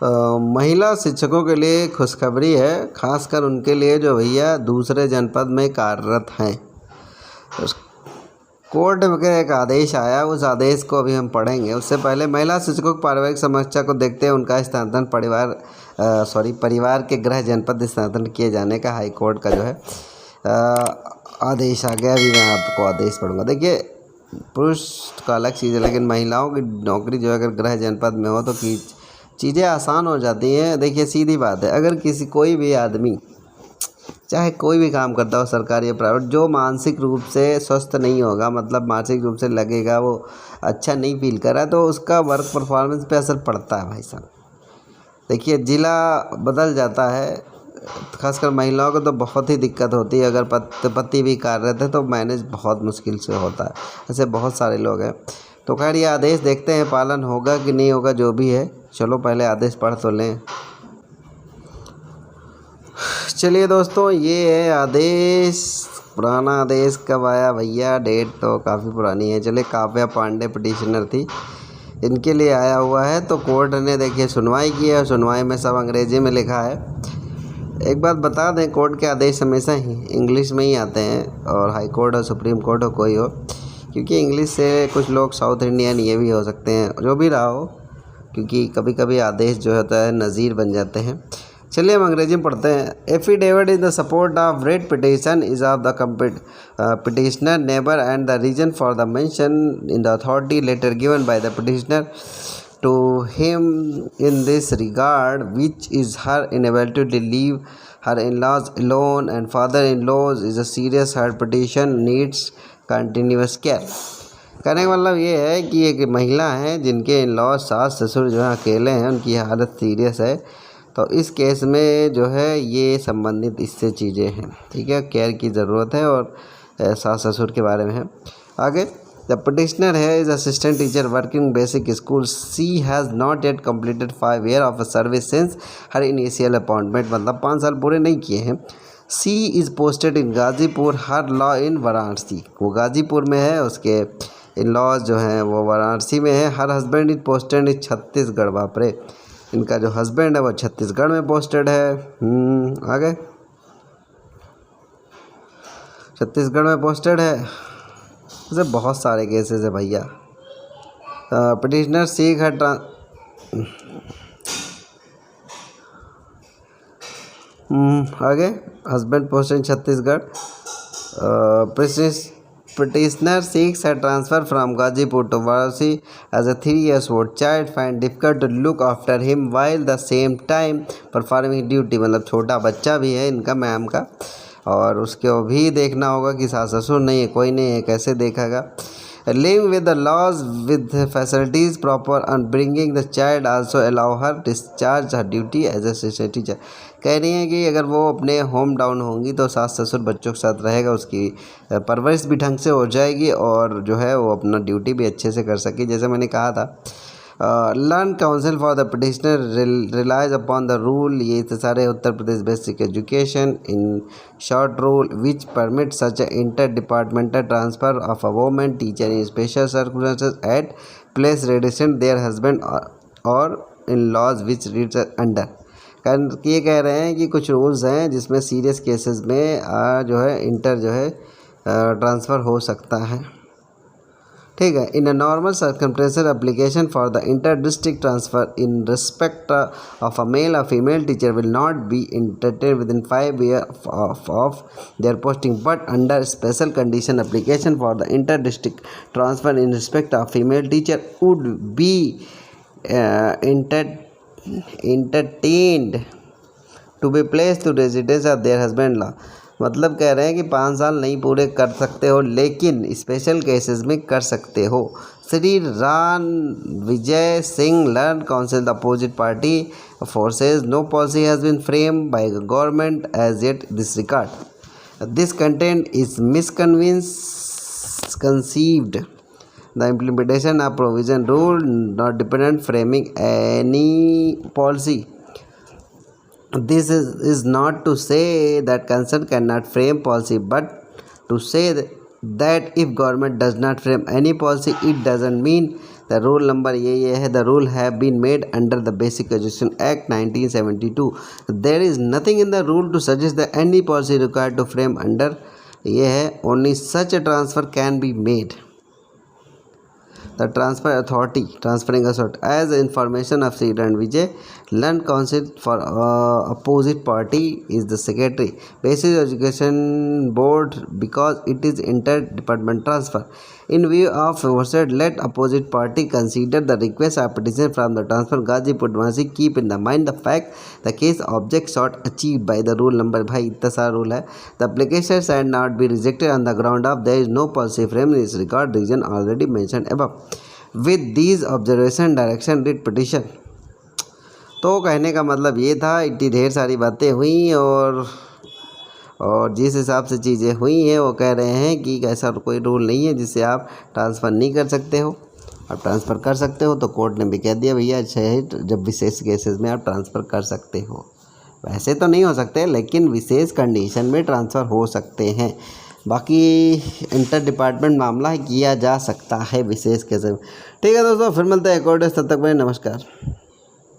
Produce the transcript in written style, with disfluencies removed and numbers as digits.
महिला शिक्षकों के लिए खुशखबरी है, खासकर उनके लिए जो भैया दूसरे जनपद में कार्यरत हैं। उस कोर्ट में एक आदेश आया, उस आदेश को अभी हम पढ़ेंगे। उससे पहले महिला शिक्षकों की पारिवारिक समस्या को देखते हुए उनका स्थानांतरण परिवार के गृह जनपद स्थानांतरण किए जाने का हाई कोर्ट का जो है आदेश आ गया। अभी मैं आपको आदेश पढ़ूंगा। देखिए, पुरुष का अलग चीज़ है, लेकिन महिलाओं की नौकरी जो है अगर गृह जनपद में हो तो चीज़ें आसान हो जाती हैं। देखिए, सीधी बात है, अगर कोई भी आदमी चाहे कोई भी काम करता हो, सरकारी या प्राइवेट, जो मानसिक रूप से स्वस्थ नहीं होगा, मतलब मानसिक रूप से लगेगा वो अच्छा नहीं फील कर रहा है, तो उसका वर्क परफॉर्मेंस पे असर पड़ता है भाई साहब। देखिए, ज़िला बदल जाता है, खासकर महिलाओं को तो बहुत ही दिक्कत होती है। अगर पति भी कार्यरत है तो मैनेज बहुत मुश्किल से होता है। ऐसे बहुत सारे लोग हैं। तो खैर, ये आदेश देखते हैं पालन होगा कि नहीं होगा, जो भी है। चलो पहले आदेश पढ़ तो लें। चलिए दोस्तों, ये है आदेश। पुराना आदेश कब आया भैया? डेट तो काफ़ी पुरानी है। चलिए, काव्या पांडे पिटिशनर थी, इनके लिए आया हुआ है। तो कोर्ट ने देखिए सुनवाई की है, और सुनवाई में सब अंग्रेजी में लिखा है। एक बात बता दें, कोर्ट के आदेश हमेशा ही इंग्लिश में ही आते हैं, और हाई कोर्ट हो, सुप्रीम कोर्ट हो, कोई हो, क्योंकि इंग्लिश से कुछ लोग साउथ इंडियन ये भी हो सकते हैं, जो भी रहा हो, क्योंकि कभी कभी आदेश जो होता है नज़ीर बन जाते हैं। चलिए हम अंग्रेजी में पढ़ते हैं। Affidavit in the support of writ petition is of the petitioner neighbour and the reason for the mention in the authority letter given by the petitioner to him in this regard, which is her inability to leave her in-laws alone and father-in-laws is a serious heart petition needs continuous care। कहने का मतलब ये है कि एक महिला हैं जिनके इन-लॉज सास ससुर जो है अकेले हैं, उनकी हालत सीरियस है, तो इस केस में जो है ये संबंधित इससे चीज़ें हैं, ठीक है, केयर की ज़रूरत है, और सास ससुर के बारे में है। आगे, The petitioner here is assistant teacher working basic school. She has not yet completed 5 years of service since her initial appointment। मतलब 5 साल पूरे नहीं किए हैं। She is posted in Ghazipur, her law in Varanasi. वो गाज़ीपुर में है, उसके इन-लॉज जो हैं वो वाराणसी में है। Her husband is posted in Chhattisgarh. बाप रे, इनका जो हस्बैंड है वो छत्तीसगढ़ में पोस्टेड है। आगे, छत्तीसगढ़ में पोस्टेड है। ऐसे बहुत सारे केसेस है भैया। पिटिशनर सीख है आगे, husband posted Chhattisgarh. Petitioner seeks है transfer from Ghazipur to Varanasi as a 3 years old child find difficult to look after him while the same time performing duty. मतलब छोटा बच्चा भी है इनका, मैम का, और उसको भी देखना होगा कि सास ससुर नहीं है, कोई नहीं है, कैसे देखेगा। Living with the lodge with facilities proper and bringing the child also allow her discharge her duty as a teacher. कह रही हैं कि अगर वो अपने होम टाउन होंगी तो सास ससुर बच्चों के साथ रहेगा, उसकी परवरिश भी ढंग से हो जाएगी, और जो है वो अपना ड्यूटी भी अच्छे से कर सके। जैसे मैंने कहा था, learned counsel for the petitioner relies upon the rule, ये सारे Uttar Pradesh basic education in short rule which permit such inter departmental transfer of a women teacher in special circumstances at place resident their husband or in laws which reads under. ये कह रहे हैं कि कुछ rules हैं जिसमें सीरियस केसेस में जो है इंटर जो है ट्रांसफ़र हो सकता है, ठीक है। In a normal circumstances application for the inter district transfer in respect of a male or female teacher will not be entertain within 5 years of their posting, but under special condition application for the inter district transfer in respect of female teacher would be entertained to be placed to residence of their husband-in-law। मतलब कह रहे हैं कि 5 साल नहीं पूरे कर सकते हो, लेकिन स्पेशल केसेस में कर सकते हो। Shri Ran Vijay Singh learned counsel the opposite party forces no policy has been frame by government as yet this regard. This content is conceived the implementation of provision rule not dependent framing any policy। This is not to say that concern cannot frame policy, but to say that if government does not frame any policy, it doesn't mean the rule number ये है, the rule have been made under the basic education act 1972. There is nothing in the rule to suggest the any policy required to frame under ये है only such transfer can be made. The transferring authority as information of Sri and Vijay Land Council for opposite party is the secretary. Basic Education Board because it is inter-department transfer. In view of aforesaid, let opposite party consider the request or petition from the transfer Gazipur University. Keep in the mind the fact the case object sought achieved by the rule number भाई इतना सारा rule है. The application shall not be rejected on the ground of there is no policy frame in this regard reason already mentioned above. With these observation direction read petition. तो कहने का मतलब ये था, इतनी ढेर सारी बातें हुई और जिस हिसाब से चीज़ें हुई हैं वो कह रहे हैं कि ऐसा कोई रूल नहीं है जिससे आप ट्रांसफ़र नहीं कर सकते हो. आप ट्रांसफ़र कर सकते हो तो कोर्ट ने भी कह दिया भैया जब विशेष केसेस में आप ट्रांसफ़र कर सकते हो. वैसे तो नहीं हो सकते लेकिन विशेष कंडीशन में ट्रांसफ़र हो सकते हैं. बाकी इंटर डिपार्टमेंट मामला किया जा सकता है विशेष केसेस में. ठीक है दोस्तों, फिर मिलते हैं एक और. तब तक भाई नमस्कार.